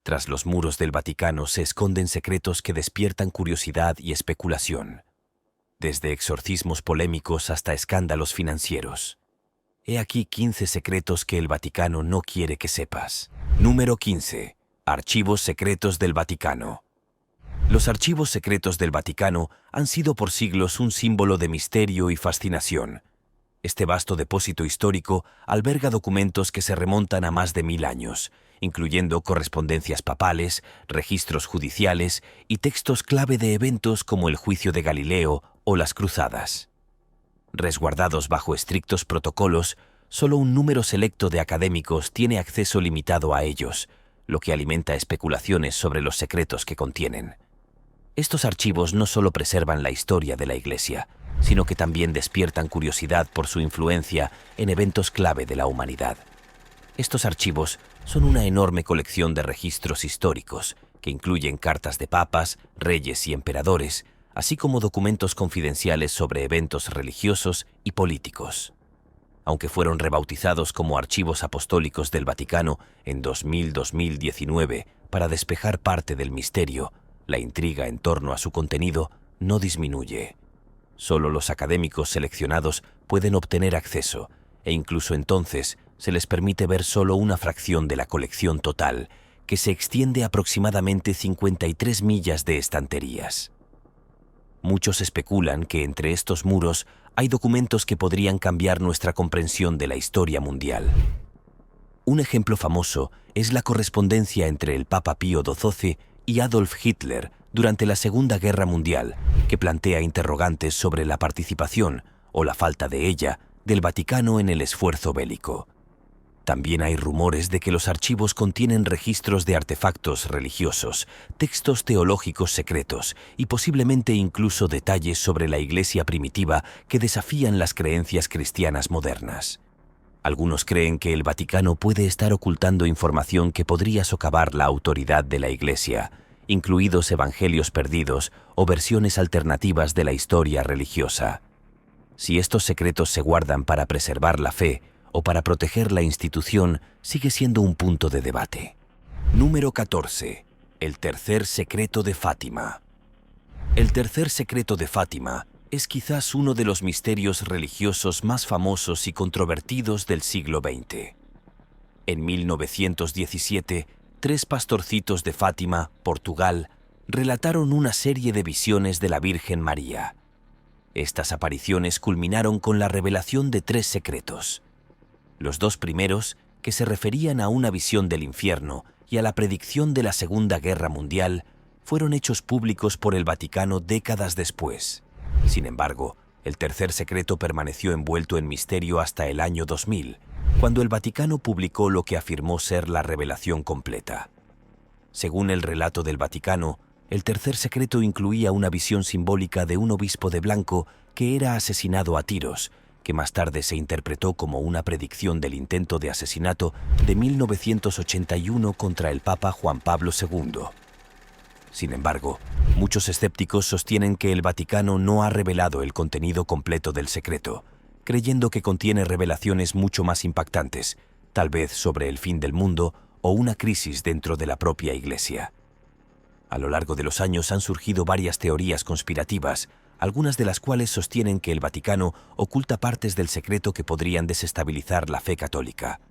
Tras los muros del Vaticano se esconden secretos que despiertan curiosidad y especulación, desde exorcismos polémicos hasta escándalos financieros. He aquí 15 secretos que el Vaticano no quiere que sepas. Número 15. Archivos secretos del Vaticano. Los archivos secretos del Vaticano han sido por siglos un símbolo de misterio y fascinación. Este vasto depósito histórico alberga documentos que se remontan a más de 1000 años, incluyendo correspondencias papales, registros judiciales y textos clave de eventos como el Juicio de Galileo o las Cruzadas. Resguardados bajo estrictos protocolos, solo un número selecto de académicos tiene acceso limitado a ellos, lo que alimenta especulaciones sobre los secretos que contienen. Estos archivos no solo preservan la historia de la Iglesia, sino que también despiertan curiosidad por su influencia en eventos clave de la humanidad. Estos archivos son una enorme colección de registros históricos que incluyen cartas de papas, reyes y emperadores, así como documentos confidenciales sobre eventos religiosos y políticos. Aunque fueron rebautizados como Archivos Apostólicos del Vaticano en 2019 para despejar parte del misterio, la intriga en torno a su contenido no disminuye. Solo los académicos seleccionados pueden obtener acceso, e incluso entonces se les permite ver solo una fracción de la colección total, que se extiende aproximadamente 53 millas de estanterías. Muchos especulan que entre estos muros hay documentos que podrían cambiar nuestra comprensión de la historia mundial. Un ejemplo famoso es la correspondencia entre el Papa Pío XII y Adolf Hitler durante la Segunda Guerra Mundial, que plantea interrogantes sobre la participación, o la falta de ella, del Vaticano en el esfuerzo bélico. También hay rumores de que los archivos contienen registros de artefactos religiosos, textos teológicos secretos y posiblemente incluso detalles sobre la Iglesia primitiva que desafían las creencias cristianas modernas. Algunos creen que el Vaticano puede estar ocultando información que podría socavar la autoridad de la Iglesia, incluidos evangelios perdidos o versiones alternativas de la historia religiosa. Si estos secretos se guardan para preservar la fe o para proteger la institución, sigue siendo un punto de debate. Número 14. El tercer secreto de Fátima. El tercer secreto de Fátima es quizás uno de los misterios religiosos más famosos y controvertidos del siglo XX. En 1917, 3 pastorcitos de Fátima, Portugal, relataron una serie de visiones de la Virgen María. Estas apariciones culminaron con la revelación de 3 secretos. Los 2 primeros, que se referían a una visión del infierno y a la predicción de la Segunda Guerra Mundial, fueron hechos públicos por el Vaticano décadas después. Sin embargo, el tercer secreto permaneció envuelto en misterio hasta el año 2000, cuando el Vaticano publicó lo que afirmó ser la revelación completa. Según el relato del Vaticano, el tercer secreto incluía una visión simbólica de un obispo de blanco que era asesinado a tiros, que más tarde se interpretó como una predicción del intento de asesinato de 1981 contra el Papa Juan Pablo II. Sin embargo, muchos escépticos sostienen que el Vaticano no ha revelado el contenido completo del secreto, creyendo que contiene revelaciones mucho más impactantes, tal vez sobre el fin del mundo o una crisis dentro de la propia Iglesia. A lo largo de los años han surgido varias teorías conspirativas, algunas de las cuales sostienen que el Vaticano oculta partes del secreto que podrían desestabilizar la fe católica.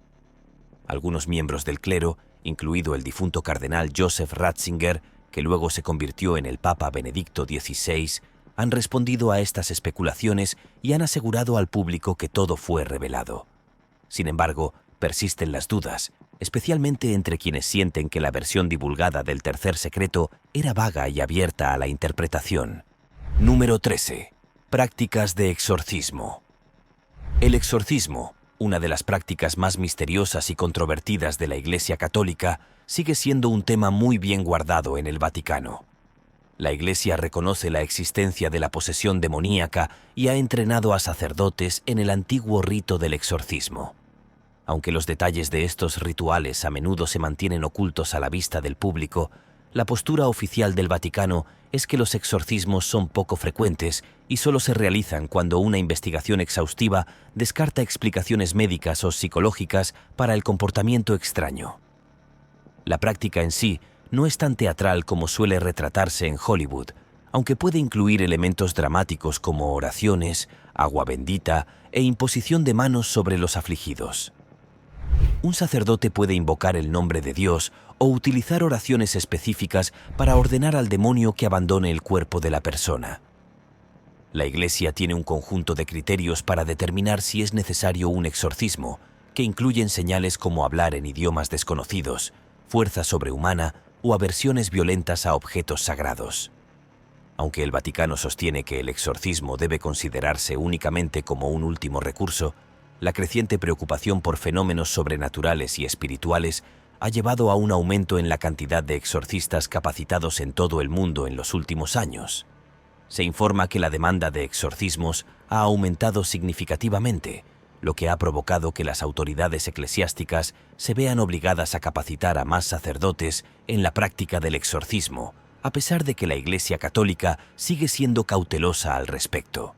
Algunos miembros del clero, incluido el difunto cardenal Joseph Ratzinger, que luego se convirtió en el Papa Benedicto XVI, han respondido a estas especulaciones y han asegurado al público que todo fue revelado. Sin embargo, persisten las dudas, especialmente entre quienes sienten que la versión divulgada del tercer secreto era vaga y abierta a la interpretación. Número 13. Prácticas de exorcismo. El exorcismo, una de las prácticas más misteriosas y controvertidas de la Iglesia Católica, sigue siendo un tema muy bien guardado en el Vaticano. La Iglesia reconoce la existencia de la posesión demoníaca y ha entrenado a sacerdotes en el antiguo rito del exorcismo. Aunque los detalles de estos rituales a menudo se mantienen ocultos a la vista del público, la postura oficial del Vaticano es que los exorcismos son poco frecuentes y solo se realizan cuando una investigación exhaustiva descarta explicaciones médicas o psicológicas para el comportamiento extraño. La práctica en sí no es tan teatral como suele retratarse en Hollywood, aunque puede incluir elementos dramáticos como oraciones, agua bendita e imposición de manos sobre los afligidos. Un sacerdote puede invocar el nombre de Dios o utilizar oraciones específicas para ordenar al demonio que abandone el cuerpo de la persona. La Iglesia tiene un conjunto de criterios para determinar si es necesario un exorcismo, que incluyen señales como hablar en idiomas desconocidos, fuerza sobrehumana o aversiones violentas a objetos sagrados. Aunque el Vaticano sostiene que el exorcismo debe considerarse únicamente como un último recurso, la creciente preocupación por fenómenos sobrenaturales y espirituales ha llevado a un aumento en la cantidad de exorcistas capacitados en todo el mundo en los últimos años. Se informa que la demanda de exorcismos ha aumentado significativamente, lo que ha provocado que las autoridades eclesiásticas se vean obligadas a capacitar a más sacerdotes en la práctica del exorcismo, a pesar de que la Iglesia Católica sigue siendo cautelosa al respecto.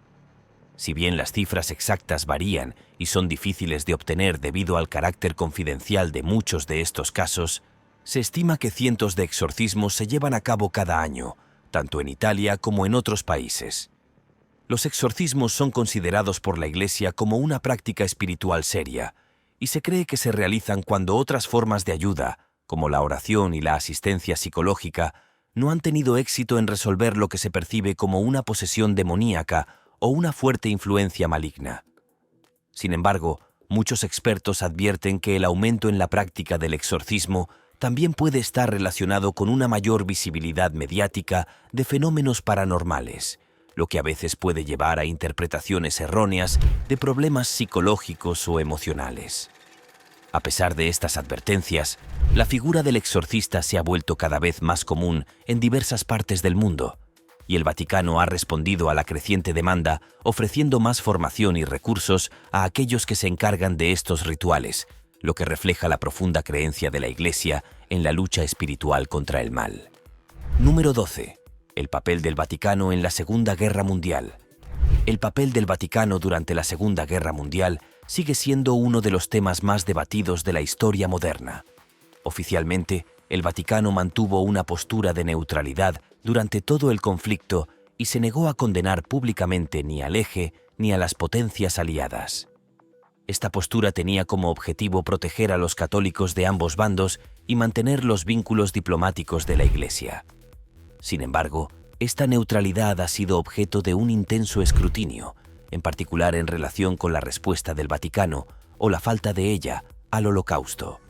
Si bien las cifras exactas varían y son difíciles de obtener debido al carácter confidencial de muchos de estos casos, se estima que cientos de exorcismos se llevan a cabo cada año, tanto en Italia como en otros países. Los exorcismos son considerados por la Iglesia como una práctica espiritual seria, y se cree que se realizan cuando otras formas de ayuda, como la oración y la asistencia psicológica, no han tenido éxito en resolver lo que se percibe como una posesión demoníaca o una fuerte influencia maligna. Sin embargo, muchos expertos advierten que el aumento en la práctica del exorcismo también puede estar relacionado con una mayor visibilidad mediática de fenómenos paranormales, lo que a veces puede llevar a interpretaciones erróneas de problemas psicológicos o emocionales. A pesar de estas advertencias, la figura del exorcista se ha vuelto cada vez más común en diversas partes del mundo, y el Vaticano ha respondido a la creciente demanda ofreciendo más formación y recursos a aquellos que se encargan de estos rituales, lo que refleja la profunda creencia de la Iglesia en la lucha espiritual contra el mal. Número 12. El papel del Vaticano en la Segunda Guerra Mundial. El papel del Vaticano durante la Segunda Guerra Mundial sigue siendo uno de los temas más debatidos de la historia moderna. Oficialmente, el Vaticano mantuvo una postura de neutralidad durante todo el conflicto y se negó a condenar públicamente ni al Eje ni a las potencias aliadas. Esta postura tenía como objetivo proteger a los católicos de ambos bandos y mantener los vínculos diplomáticos de la Iglesia. Sin embargo, esta neutralidad ha sido objeto de un intenso escrutinio, en particular en relación con la respuesta del Vaticano, o la falta de ella, al Holocausto.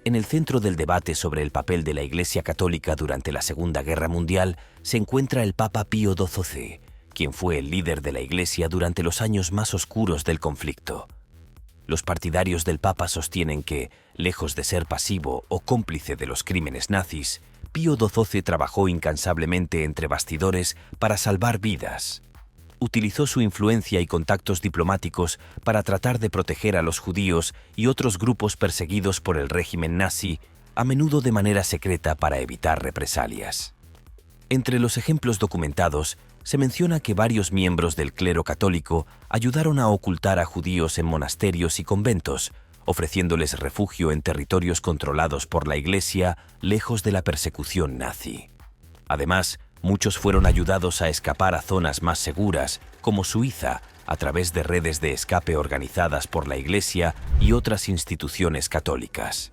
En el centro del debate sobre el papel de la Iglesia Católica durante la Segunda Guerra Mundial se encuentra el Papa Pío XII, quien fue el líder de la Iglesia durante los años más oscuros del conflicto. Los partidarios del Papa sostienen que, lejos de ser pasivo o cómplice de los crímenes nazis, Pío XII trabajó incansablemente entre bastidores para salvar vidas. Utilizó su influencia y contactos diplomáticos para tratar de proteger a los judíos y otros grupos perseguidos por el régimen nazi, a menudo de manera secreta para evitar represalias. Entre los ejemplos documentados, se menciona que varios miembros del clero católico ayudaron a ocultar a judíos en monasterios y conventos, ofreciéndoles refugio en territorios controlados por la Iglesia, lejos de la persecución nazi. Además, muchos fueron ayudados a escapar a zonas más seguras, como Suiza, a través de redes de escape organizadas por la Iglesia y otras instituciones católicas.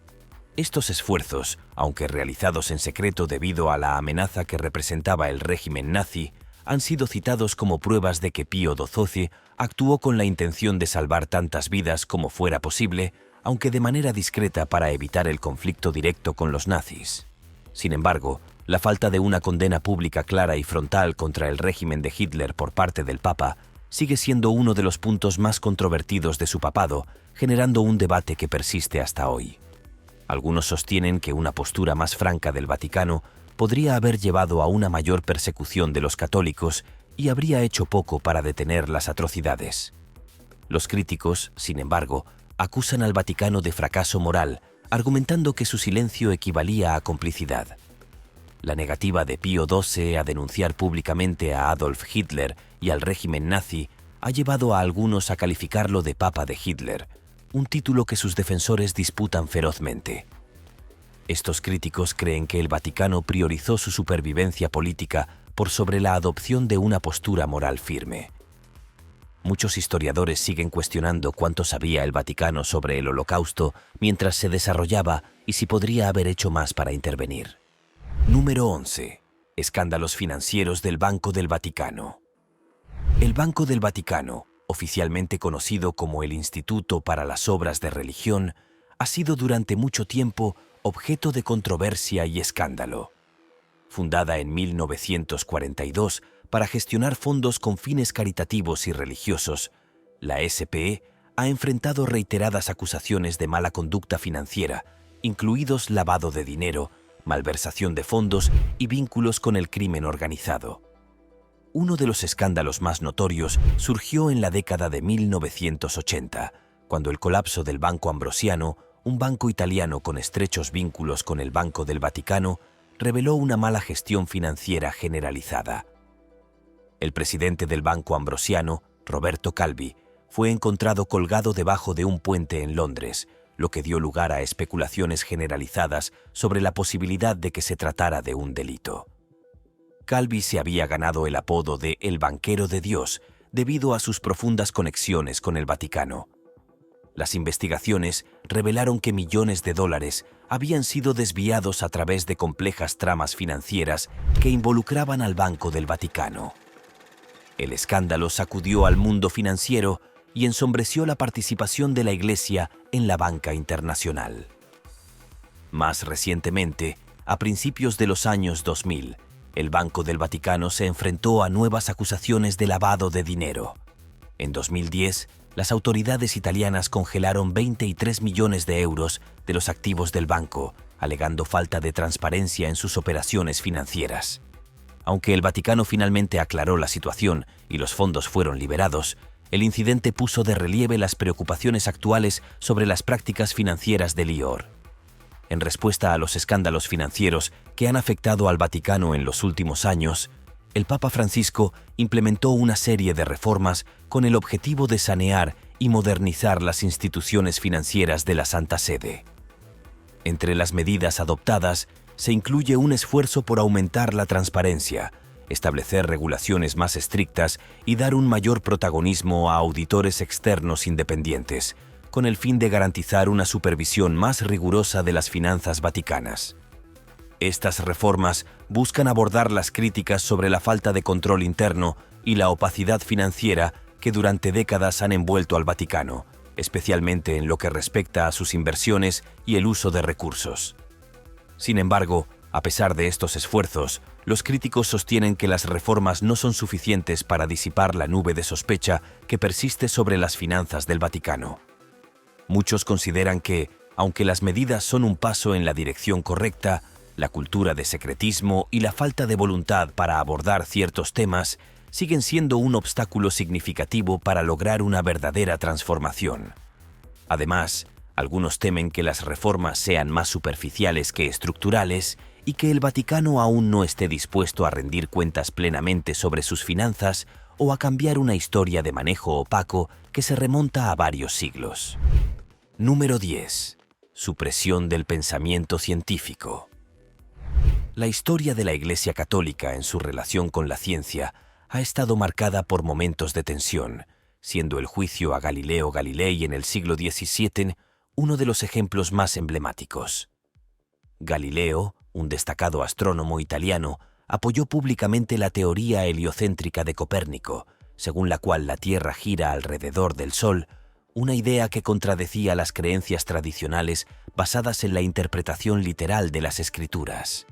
Estos esfuerzos, aunque realizados en secreto debido a la amenaza que representaba el régimen nazi, han sido citados como pruebas de que Pío XII actuó con la intención de salvar tantas vidas como fuera posible, aunque de manera discreta para evitar el conflicto directo con los nazis. Sin embargo, la falta de una condena pública clara y frontal contra el régimen de Hitler por parte del Papa sigue siendo uno de los puntos más controvertidos de su papado, generando un debate que persiste hasta hoy. Algunos sostienen que una postura más franca del Vaticano podría haber llevado a una mayor persecución de los católicos y habría hecho poco para detener las atrocidades. Los críticos, sin embargo, acusan al Vaticano de fracaso moral, argumentando que su silencio equivalía a complicidad. La negativa de Pío XII a denunciar públicamente a Adolf Hitler y al régimen nazi ha llevado a algunos a calificarlo de Papa de Hitler, un título que sus defensores disputan ferozmente. Estos críticos creen que el Vaticano priorizó su supervivencia política por sobre la adopción de una postura moral firme. Muchos historiadores siguen cuestionando cuánto sabía el Vaticano sobre el Holocausto mientras se desarrollaba y si podría haber hecho más para intervenir. Número 11. Escándalos financieros del Banco del Vaticano. El Banco del Vaticano, oficialmente conocido como el Instituto para las Obras de Religión, ha sido durante mucho tiempo objeto de controversia y escándalo. Fundada en 1942 para gestionar fondos con fines caritativos y religiosos, la SPE ha enfrentado reiteradas acusaciones de mala conducta financiera, incluidos lavado de dinero, malversación de fondos y vínculos con el crimen organizado. Uno de los escándalos más notorios surgió en la década de 1980, cuando el colapso del Banco Ambrosiano, un banco italiano con estrechos vínculos con el Banco del Vaticano, reveló una mala gestión financiera generalizada. El presidente del Banco Ambrosiano, Roberto Calvi, fue encontrado colgado debajo de un puente en Londres, lo que dio lugar a especulaciones generalizadas sobre la posibilidad de que se tratara de un delito. Calvi se había ganado el apodo de «El banquero de Dios» debido a sus profundas conexiones con el Vaticano. Las investigaciones revelaron que millones de dólares habían sido desviados a través de complejas tramas financieras que involucraban al Banco del Vaticano. El escándalo sacudió al mundo financiero y ensombreció la participación de la Iglesia en la banca internacional. Más recientemente, a principios de los años 2000, el Banco del Vaticano se enfrentó a nuevas acusaciones de lavado de dinero. En 2010, las autoridades italianas congelaron 23 millones de euros de los activos del banco, alegando falta de transparencia en sus operaciones financieras. Aunque el Vaticano finalmente aclaró la situación y los fondos fueron liberados, el incidente puso de relieve las preocupaciones actuales sobre las prácticas financieras del IOR. En respuesta a los escándalos financieros que han afectado al Vaticano en los últimos años, el Papa Francisco implementó una serie de reformas con el objetivo de sanear y modernizar las instituciones financieras de la Santa Sede. Entre las medidas adoptadas se incluye un esfuerzo por aumentar la transparencia, establecer regulaciones más estrictas y dar un mayor protagonismo a auditores externos independientes, con el fin de garantizar una supervisión más rigurosa de las finanzas vaticanas. Estas reformas buscan abordar las críticas sobre la falta de control interno y la opacidad financiera que durante décadas han envuelto al Vaticano, especialmente en lo que respecta a sus inversiones y el uso de recursos. Sin embargo, a pesar de estos esfuerzos, los críticos sostienen que las reformas no son suficientes para disipar la nube de sospecha que persiste sobre las finanzas del Vaticano. Muchos consideran que, aunque las medidas son un paso en la dirección correcta, la cultura de secretismo y la falta de voluntad para abordar ciertos temas siguen siendo un obstáculo significativo para lograr una verdadera transformación. Además, algunos temen que las reformas sean más superficiales que estructurales y que el Vaticano aún no esté dispuesto a rendir cuentas plenamente sobre sus finanzas o a cambiar una historia de manejo opaco que se remonta a varios siglos. Número 10. Supresión del pensamiento científico. La historia de la Iglesia Católica en su relación con la ciencia ha estado marcada por momentos de tensión, siendo el juicio a Galileo Galilei en el siglo XVII uno de los ejemplos más emblemáticos. Galileo, un destacado astrónomo italiano, apoyó públicamente la teoría heliocéntrica de Copérnico, según la cual la Tierra gira alrededor del Sol, una idea que contradecía las creencias tradicionales basadas en la interpretación literal de las Escrituras.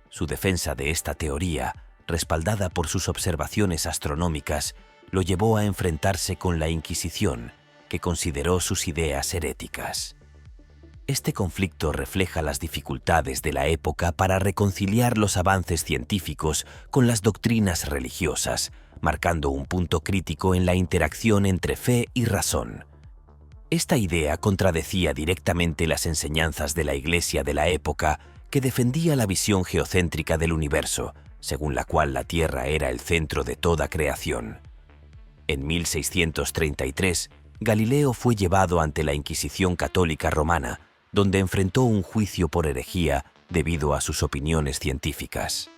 Su defensa de esta teoría, respaldada por sus observaciones astronómicas, lo llevó a enfrentarse con la Inquisición, que consideró sus ideas heréticas. Este conflicto refleja las dificultades de la época para reconciliar los avances científicos con las doctrinas religiosas, marcando un punto crítico en la interacción entre fe y razón. Esta idea contradecía directamente las enseñanzas de la Iglesia de la época, que defendía la visión geocéntrica del universo, según la cual la Tierra era el centro de toda creación. En 1633, Galileo fue llevado ante la Inquisición católica romana, donde enfrentó un juicio por herejía debido a sus opiniones científicas.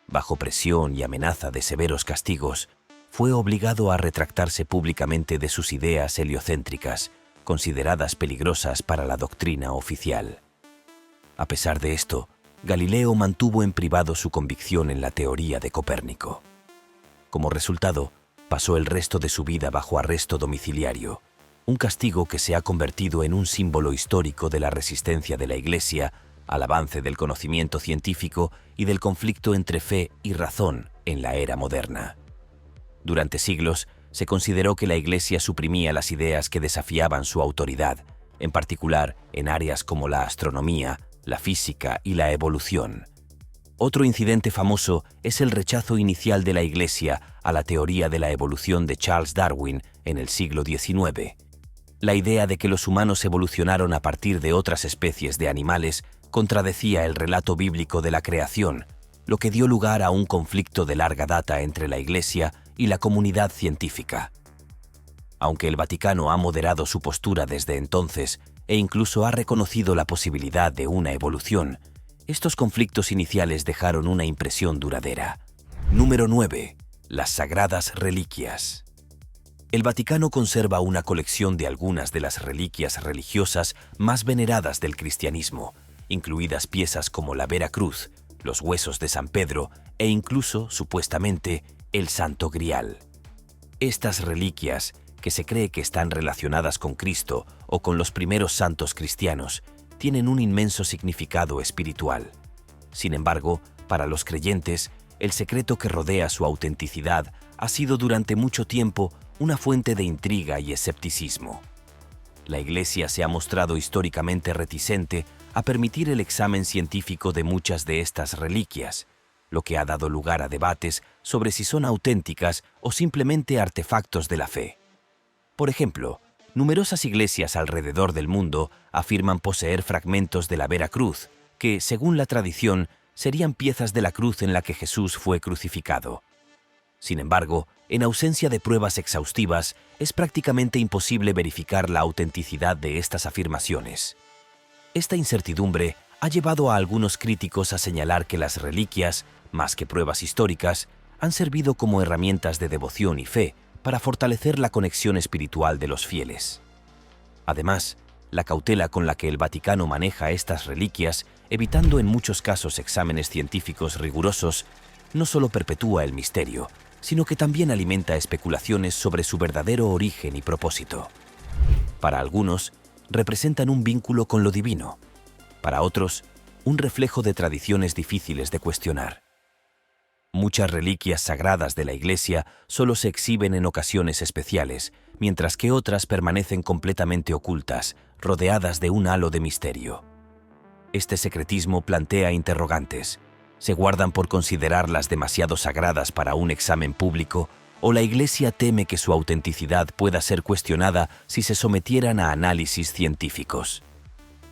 Bajo presión y amenaza de severos castigos, fue obligado a retractarse públicamente de sus ideas heliocéntricas, consideradas peligrosas para la doctrina oficial. A pesar de esto, Galileo mantuvo en privado su convicción en la teoría de Copérnico. Como resultado, pasó el resto de su vida bajo arresto domiciliario, un castigo que se ha convertido en un símbolo histórico de la resistencia de la Iglesia al avance del conocimiento científico y del conflicto entre fe y razón en la era moderna. Durante siglos, se consideró que la Iglesia suprimía las ideas que desafiaban su autoridad, en particular en áreas como la astronomía, la física y la evolución. Otro incidente famoso es el rechazo inicial de la Iglesia a la teoría de la evolución de Charles Darwin en el siglo XIX. La idea de que los humanos evolucionaron a partir de otras especies de animales contradecía el relato bíblico de la creación, lo que dio lugar a un conflicto de larga data entre la Iglesia y la comunidad científica. Aunque el Vaticano ha moderado su postura desde entonces e incluso ha reconocido la posibilidad de una evolución, estos conflictos iniciales dejaron una impresión duradera. Número 9. Las sagradas reliquias. El Vaticano conserva una colección de algunas de las reliquias religiosas más veneradas del cristianismo, incluidas piezas como la Vera Cruz, los huesos de San Pedro e incluso, supuestamente, el Santo Grial. Estas reliquias, que se cree que están relacionadas con Cristo o con los primeros santos cristianos, tienen un inmenso significado espiritual. Sin embargo, para los creyentes, el secreto que rodea su autenticidad ha sido durante mucho tiempo una fuente de intriga y escepticismo. La Iglesia se ha mostrado históricamente reticente a permitir el examen científico de muchas de estas reliquias, lo que ha dado lugar a debates sobre si son auténticas o simplemente artefactos de la fe. Por ejemplo, numerosas iglesias alrededor del mundo afirman poseer fragmentos de la Vera Cruz, que, según la tradición, serían piezas de la cruz en la que Jesús fue crucificado. Sin embargo, en ausencia de pruebas exhaustivas, es prácticamente imposible verificar la autenticidad de estas afirmaciones. Esta incertidumbre ha llevado a algunos críticos a señalar que las reliquias, más que pruebas históricas, han servido como herramientas de devoción y fe para fortalecer la conexión espiritual de los fieles. Además, la cautela con la que el Vaticano maneja estas reliquias, evitando en muchos casos exámenes científicos rigurosos, no solo perpetúa el misterio, sino que también alimenta especulaciones sobre su verdadero origen y propósito. Para algunos, representan un vínculo con lo divino. Para otros, un reflejo de tradiciones difíciles de cuestionar. Muchas reliquias sagradas de la Iglesia solo se exhiben en ocasiones especiales, mientras que otras permanecen completamente ocultas, rodeadas de un halo de misterio. Este secretismo plantea interrogantes. ¿Se guardan por considerarlas demasiado sagradas para un examen público, o la Iglesia teme que su autenticidad pueda ser cuestionada si se sometieran a análisis científicos?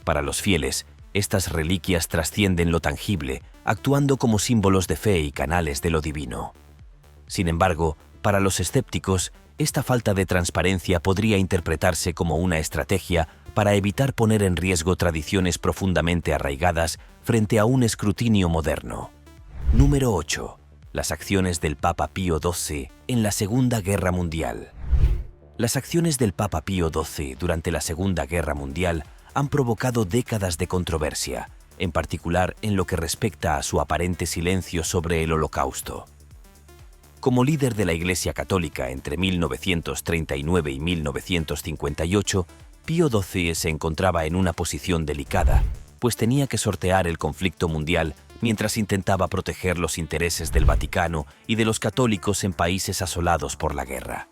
Para los fieles, estas reliquias trascienden lo tangible, actuando como símbolos de fe y canales de lo divino. Sin embargo, para los escépticos, esta falta de transparencia podría interpretarse como una estrategia para evitar poner en riesgo tradiciones profundamente arraigadas frente a un escrutinio moderno. Número 8. Las acciones del Papa Pío XII en la Segunda Guerra Mundial. Las acciones del Papa Pío XII durante la Segunda Guerra Mundial han provocado décadas de controversia, en particular en lo que respecta a su aparente silencio sobre el Holocausto. Como líder de la Iglesia Católica entre 1939 y 1958, Pío XII se encontraba en una posición delicada, pues tenía que sortear el conflicto mundial mientras intentaba proteger los intereses del Vaticano y de los católicos en países asolados por la guerra.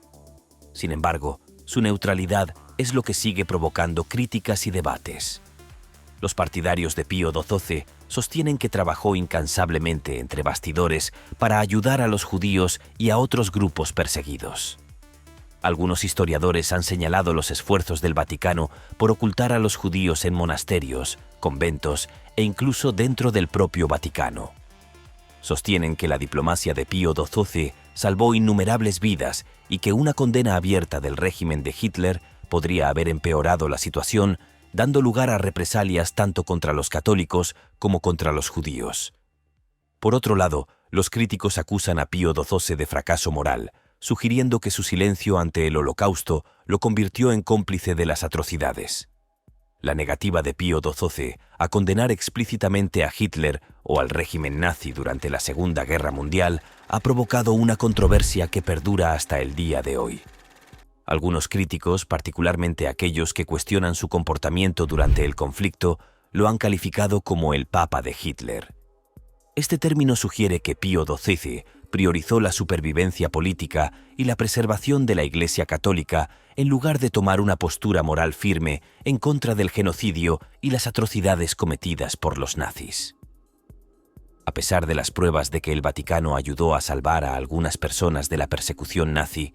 Sin embargo, su neutralidad es lo que sigue provocando críticas y debates. Los partidarios de Pío XII sostienen que trabajó incansablemente entre bastidores para ayudar a los judíos y a otros grupos perseguidos. Algunos historiadores han señalado los esfuerzos del Vaticano por ocultar a los judíos en monasterios, conventos e incluso dentro del propio Vaticano. Sostienen que la diplomacia de Pío XII salvó innumerables vidas y que una condena abierta del régimen de Hitler podría haber empeorado la situación dando lugar a represalias tanto contra los católicos como contra los judíos. Por otro lado, los críticos acusan a Pío XII de fracaso moral, sugiriendo que su silencio ante el Holocausto lo convirtió en cómplice de las atrocidades. La negativa de Pío XII a condenar explícitamente a Hitler o al régimen nazi durante la Segunda Guerra Mundial ha provocado una controversia que perdura hasta el día de hoy. Algunos críticos, particularmente aquellos que cuestionan su comportamiento durante el conflicto, lo han calificado como el Papa de Hitler. Este término sugiere que Pío XII priorizó la supervivencia política y la preservación de la Iglesia Católica en lugar de tomar una postura moral firme en contra del genocidio y las atrocidades cometidas por los nazis. A pesar de las pruebas de que el Vaticano ayudó a salvar a algunas personas de la persecución nazi,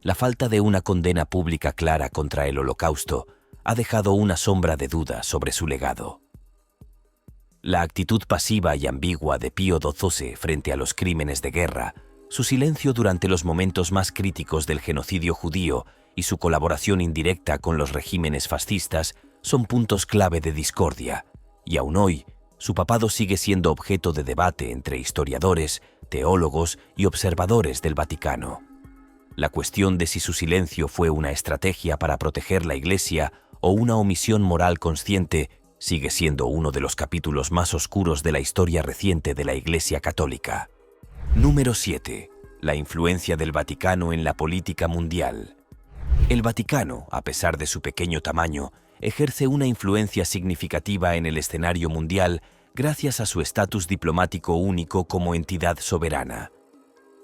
la falta de una condena pública clara contra el Holocausto ha dejado una sombra de duda sobre su legado. La actitud pasiva y ambigua de Pío XII frente a los crímenes de guerra, su silencio durante los momentos más críticos del genocidio judío y su colaboración indirecta con los regímenes fascistas son puntos clave de discordia, y aún hoy, su papado sigue siendo objeto de debate entre historiadores, teólogos y observadores del Vaticano. La cuestión de si su silencio fue una estrategia para proteger la Iglesia o una omisión moral consciente sigue siendo uno de los capítulos más oscuros de la historia reciente de la Iglesia Católica. Número 7. La influencia del Vaticano en la política mundial. El Vaticano, a pesar de su pequeño tamaño, ejerce una influencia significativa en el escenario mundial gracias a su estatus diplomático único como entidad soberana.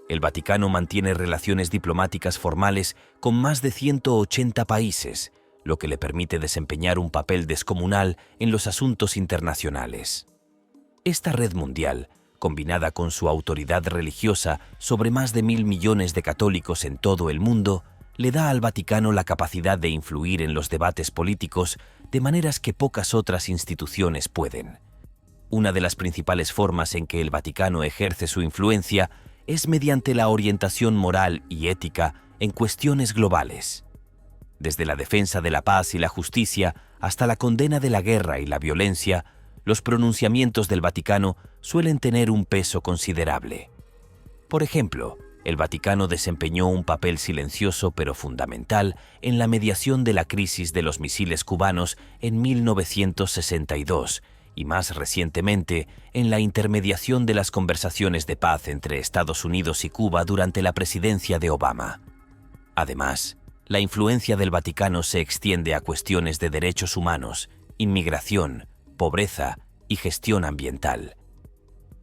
El Vaticano mantiene relaciones diplomáticas formales con más de 180 países, lo que le permite desempeñar un papel descomunal en los asuntos internacionales. Esta red mundial, combinada con su autoridad religiosa sobre más de 1.000 millones de católicos en todo el mundo, le da al Vaticano la capacidad de influir en los debates políticos de maneras que pocas otras instituciones pueden. Una de las principales formas en que el Vaticano ejerce su influencia es mediante la orientación moral y ética en cuestiones globales. Desde la defensa de la paz y la justicia hasta la condena de la guerra y la violencia, los pronunciamientos del Vaticano suelen tener un peso considerable. Por ejemplo, el Vaticano desempeñó un papel silencioso pero fundamental en la mediación de la crisis de los misiles cubanos en 1962 y más recientemente en la intermediación de las conversaciones de paz entre Estados Unidos y Cuba durante la presidencia de Obama. Además, la influencia del Vaticano se extiende a cuestiones de derechos humanos, inmigración, pobreza y gestión ambiental.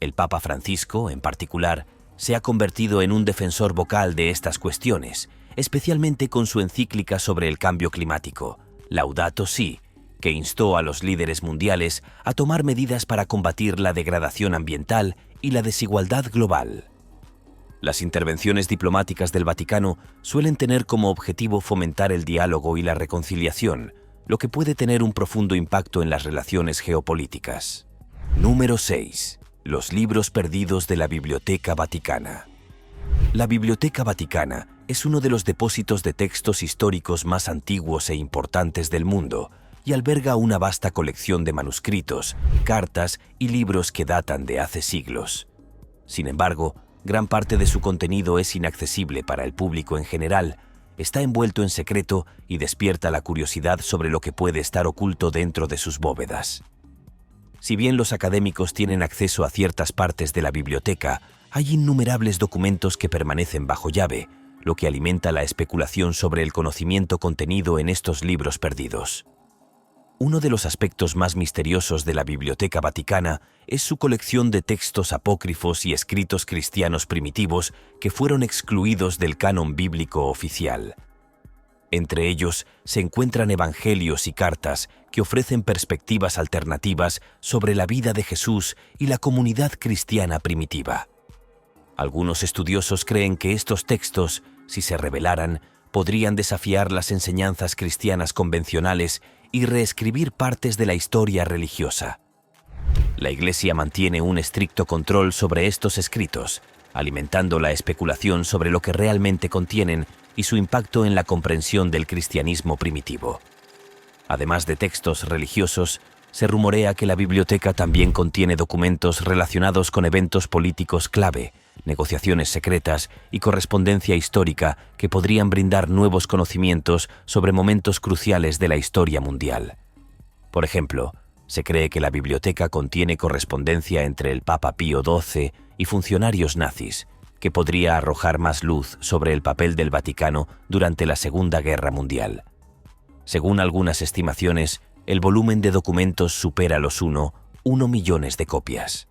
El Papa Francisco, en particular, se ha convertido en un defensor vocal de estas cuestiones, especialmente con su encíclica sobre el cambio climático, Laudato Si, que instó a los líderes mundiales a tomar medidas para combatir la degradación ambiental y la desigualdad global. Las intervenciones diplomáticas del Vaticano suelen tener como objetivo fomentar el diálogo y la reconciliación, lo que puede tener un profundo impacto en las relaciones geopolíticas. Número 6. Los libros perdidos de la Biblioteca Vaticana. La Biblioteca Vaticana es uno de los depósitos de textos históricos más antiguos e importantes del mundo y alberga una vasta colección de manuscritos, cartas y libros que datan de hace siglos. Sin embargo, gran parte de su contenido es inaccesible para el público en general, está envuelto en secreto y despierta la curiosidad sobre lo que puede estar oculto dentro de sus bóvedas. Si bien los académicos tienen acceso a ciertas partes de la biblioteca, hay innumerables documentos que permanecen bajo llave, lo que alimenta la especulación sobre el conocimiento contenido en estos libros perdidos. Uno de los aspectos más misteriosos de la Biblioteca Vaticana es su colección de textos apócrifos y escritos cristianos primitivos que fueron excluidos del canon bíblico oficial. Entre ellos se encuentran evangelios y cartas que ofrecen perspectivas alternativas sobre la vida de Jesús y la comunidad cristiana primitiva. Algunos estudiosos creen que estos textos, si se revelaran, podrían desafiar las enseñanzas cristianas convencionales y reescribir partes de la historia religiosa. La Iglesia mantiene un estricto control sobre estos escritos, alimentando la especulación sobre lo que realmente contienen y su impacto en la comprensión del cristianismo primitivo. Además de textos religiosos, se rumorea que la biblioteca también contiene documentos relacionados con eventos políticos clave, negociaciones secretas y correspondencia histórica que podrían brindar nuevos conocimientos sobre momentos cruciales de la historia mundial. Por ejemplo, se cree que la biblioteca contiene correspondencia entre el Papa Pío XII y funcionarios nazis, que podría arrojar más luz sobre el papel del Vaticano durante la Segunda Guerra Mundial. Según algunas estimaciones, el volumen de documentos supera los 1 millones de copias.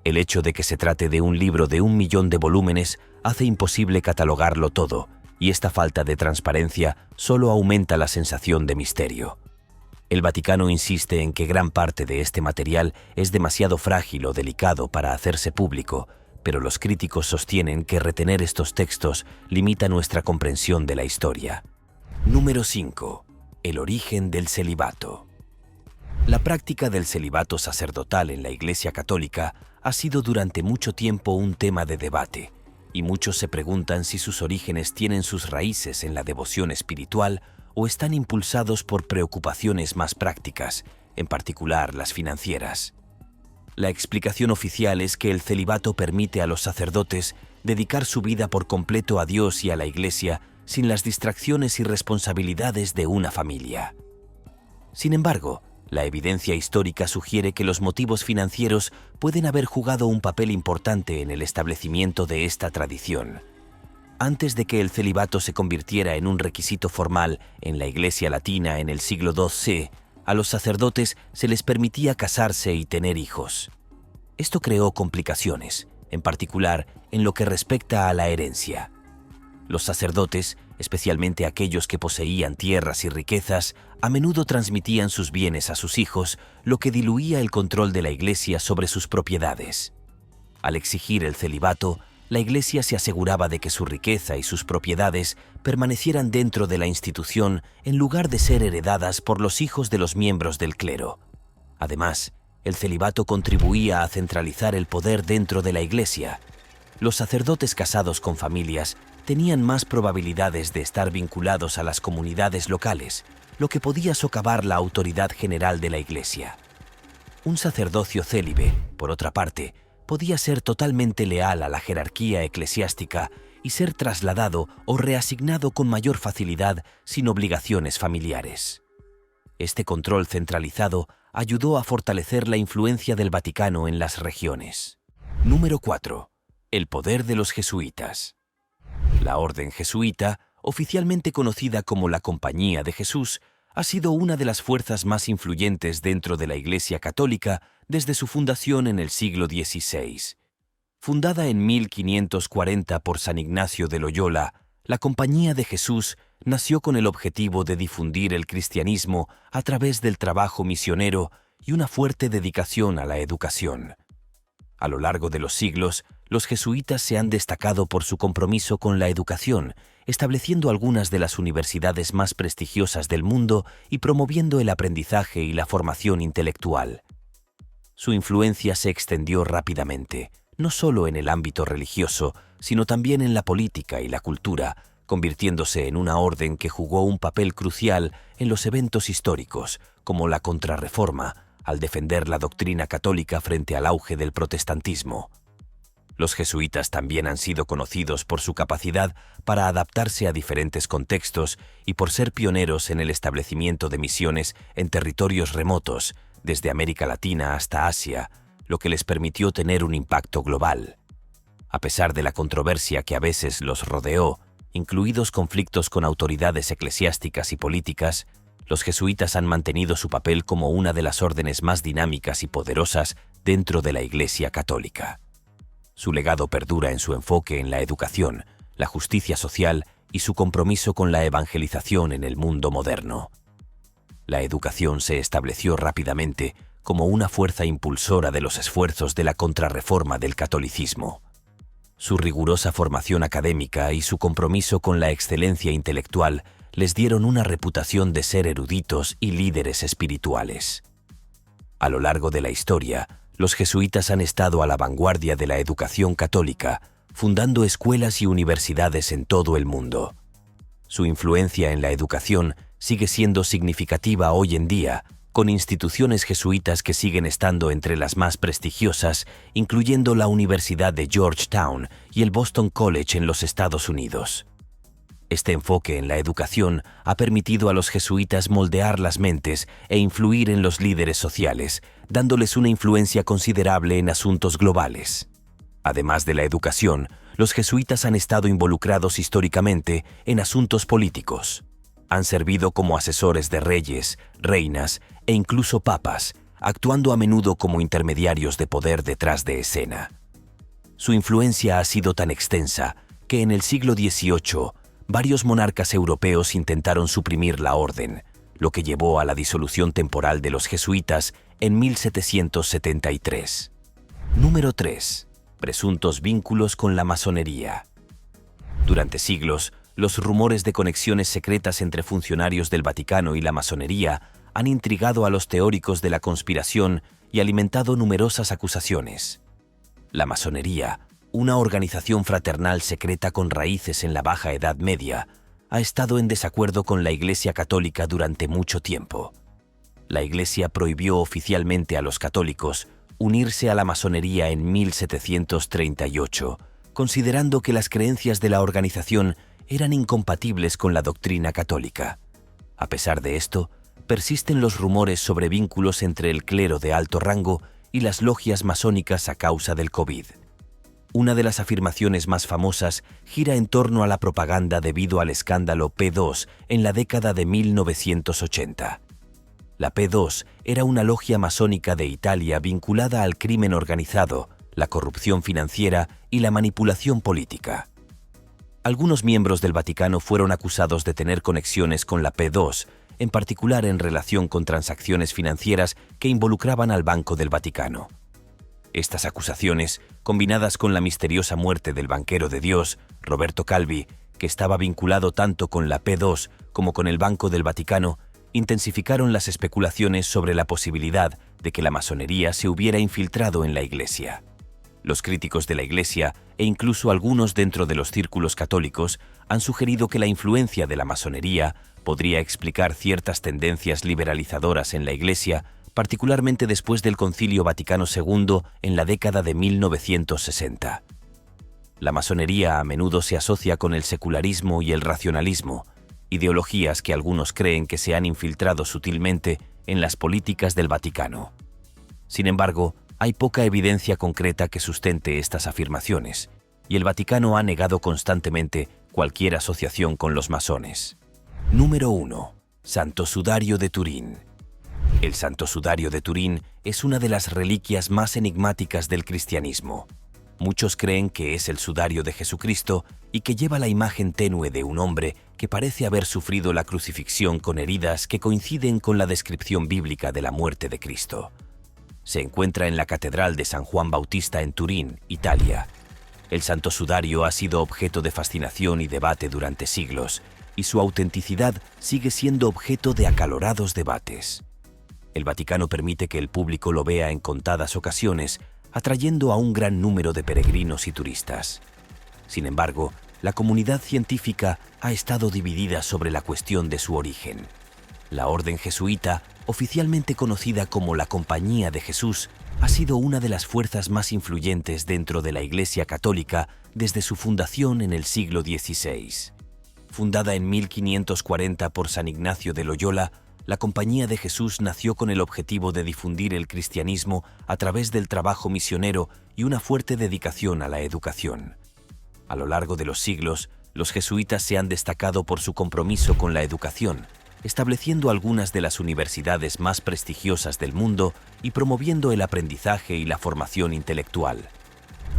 El hecho de que se trate de un libro de 1 millón de volúmenes hace imposible catalogarlo todo, y esta falta de transparencia solo aumenta la sensación de misterio. El Vaticano insiste en que gran parte de este material es demasiado frágil o delicado para hacerse público, pero los críticos sostienen que retener estos textos limita nuestra comprensión de la historia. Número 5. El origen del celibato. La práctica del celibato sacerdotal en la Iglesia Católica ha sido durante mucho tiempo un tema de debate, y muchos se preguntan si sus orígenes tienen sus raíces en la devoción espiritual o están impulsados por preocupaciones más prácticas, en particular las financieras. La explicación oficial es que el celibato permite a los sacerdotes dedicar su vida por completo a Dios y a la Iglesia sin las distracciones y responsabilidades de una familia. Sin embargo, la evidencia histórica sugiere que los motivos financieros pueden haber jugado un papel importante en el establecimiento de esta tradición. Antes de que el celibato se convirtiera en un requisito formal en la Iglesia Latina en el siglo II, a los sacerdotes se les permitía casarse y tener hijos. Esto creó complicaciones, en particular en lo que respecta a la herencia. Los sacerdotes, especialmente aquellos que poseían tierras y riquezas, a menudo transmitían sus bienes a sus hijos, lo que diluía el control de la Iglesia sobre sus propiedades. Al exigir el celibato, la Iglesia se aseguraba de que su riqueza y sus propiedades permanecieran dentro de la institución en lugar de ser heredadas por los hijos de los miembros del clero. Además, el celibato contribuía a centralizar el poder dentro de la Iglesia. Los sacerdotes casados con familias tenían más probabilidades de estar vinculados a las comunidades locales, lo que podía socavar la autoridad general de la Iglesia. Un sacerdocio célibe, por otra parte, podía ser totalmente leal a la jerarquía eclesiástica y ser trasladado o reasignado con mayor facilidad sin obligaciones familiares. Este control centralizado ayudó a fortalecer la influencia del Vaticano en las regiones. Número 4. El poder de los jesuitas. La orden jesuita, oficialmente conocida como la Compañía de Jesús, ha sido una de las fuerzas más influyentes dentro de la Iglesia Católica desde su fundación en el siglo XVI. Fundada en 1540 por San Ignacio de Loyola, la Compañía de Jesús nació con el objetivo de difundir el cristianismo a través del trabajo misionero y una fuerte dedicación a la educación. A lo largo de los siglos, los jesuitas se han destacado por su compromiso con la educación, estableciendo algunas de las universidades más prestigiosas del mundo y promoviendo el aprendizaje y la formación intelectual. Su influencia se extendió rápidamente, no solo en el ámbito religioso, sino también en la política y la cultura, convirtiéndose en una orden que jugó un papel crucial en los eventos históricos, como la Contrarreforma, al defender la doctrina católica frente al auge del protestantismo. Los jesuitas también han sido conocidos por su capacidad para adaptarse a diferentes contextos y por ser pioneros en el establecimiento de misiones en territorios remotos, desde América Latina hasta Asia, lo que les permitió tener un impacto global. A pesar de la controversia que a veces los rodeó, incluidos conflictos con autoridades eclesiásticas y políticas, los jesuitas han mantenido su papel como una de las órdenes más dinámicas y poderosas dentro de la Iglesia Católica. Su legado perdura en su enfoque en la educación, la justicia social y su compromiso con la evangelización en el mundo moderno. La educación se estableció rápidamente como una fuerza impulsora de los esfuerzos de la Contrarreforma del catolicismo. Su rigurosa formación académica y su compromiso con la excelencia intelectual les dieron una reputación de ser eruditos y líderes espirituales. A lo largo de la historia, los jesuitas han estado a la vanguardia de la educación católica, fundando escuelas y universidades en todo el mundo. Su influencia en la educación sigue siendo significativa hoy en día, con instituciones jesuitas que siguen estando entre las más prestigiosas, incluyendo la Universidad de Georgetown y el Boston College en los Estados Unidos. Este enfoque en la educación ha permitido a los jesuitas moldear las mentes e influir en los líderes sociales, dándoles una influencia considerable en asuntos globales. Además de la educación, los jesuitas han estado involucrados históricamente en asuntos políticos. Han servido como asesores de reyes, reinas e incluso papas, actuando a menudo como intermediarios de poder detrás de escena. Su influencia ha sido tan extensa que en el siglo XVIII, varios monarcas europeos intentaron suprimir la orden, lo que llevó a la disolución temporal de los jesuitas en 1773. Número 3. Presuntos vínculos con la masonería. Durante siglos, los rumores de conexiones secretas entre funcionarios del Vaticano y la masonería han intrigado a los teóricos de la conspiración y alimentado numerosas acusaciones. La masonería, una organización fraternal secreta con raíces en la Baja Edad Media, ha estado en desacuerdo con la Iglesia Católica durante mucho tiempo. La Iglesia prohibió oficialmente a los católicos unirse a la masonería en 1738, considerando que las creencias de la organización eran incompatibles con la doctrina católica. A pesar de esto, persisten los rumores sobre vínculos entre el clero de alto rango y las logias masónicas a causa del COVID. Una de las afirmaciones más famosas gira en torno a la propaganda debido al escándalo P2 en la década de 1980. La P2 era una logia masónica de Italia vinculada al crimen organizado, la corrupción financiera y la manipulación política. Algunos miembros del Vaticano fueron acusados de tener conexiones con la P2, en particular en relación con transacciones financieras que involucraban al Banco del Vaticano. Estas acusaciones, combinadas con la misteriosa muerte del banquero de Dios, Roberto Calvi, que estaba vinculado tanto con la P2 como con el Banco del Vaticano, intensificaron las especulaciones sobre la posibilidad de que la masonería se hubiera infiltrado en la Iglesia. Los críticos de la Iglesia, e incluso algunos dentro de los círculos católicos, han sugerido que la influencia de la masonería podría explicar ciertas tendencias liberalizadoras en la Iglesia, particularmente después del Concilio Vaticano II en la década de 1960. La masonería a menudo se asocia con el secularismo y el racionalismo, ideologías que algunos creen que se han infiltrado sutilmente en las políticas del Vaticano. Sin embargo, hay poca evidencia concreta que sustente estas afirmaciones, y el Vaticano ha negado constantemente cualquier asociación con los masones. Número 1. Santo Sudario de Turín. El Santo Sudario de Turín es una de las reliquias más enigmáticas del cristianismo. Muchos creen que es el sudario de Jesucristo y que lleva la imagen tenue de un hombre que parece haber sufrido la crucifixión con heridas que coinciden con la descripción bíblica de la muerte de Cristo. Se encuentra en la Catedral de San Juan Bautista en Turín, Italia. El Santo Sudario ha sido objeto de fascinación y debate durante siglos, y su autenticidad sigue siendo objeto de acalorados debates. El Vaticano permite que el público lo vea en contadas ocasiones, atrayendo a un gran número de peregrinos y turistas. Sin embargo, la comunidad científica ha estado dividida sobre la cuestión de su origen. La orden jesuita, oficialmente conocida como la Compañía de Jesús, ha sido una de las fuerzas más influyentes dentro de la Iglesia Católica desde su fundación en el siglo XVI. Fundada en 1540 por San Ignacio de Loyola, la Compañía de Jesús nació con el objetivo de difundir el cristianismo a través del trabajo misionero y una fuerte dedicación a la educación. A lo largo de los siglos, los jesuitas se han destacado por su compromiso con la educación, estableciendo algunas de las universidades más prestigiosas del mundo y promoviendo el aprendizaje y la formación intelectual.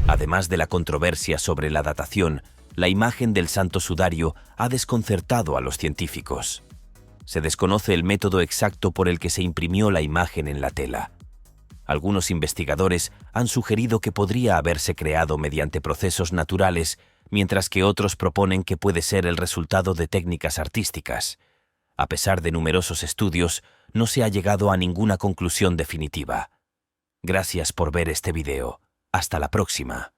Además de la controversia sobre la datación, la imagen del Santo Sudario ha desconcertado a los científicos. Se desconoce el método exacto por el que se imprimió la imagen en la tela. Algunos investigadores han sugerido que podría haberse creado mediante procesos naturales, mientras que otros proponen que puede ser el resultado de técnicas artísticas. A pesar de numerosos estudios, no se ha llegado a ninguna conclusión definitiva. Gracias por ver este video. Hasta la próxima.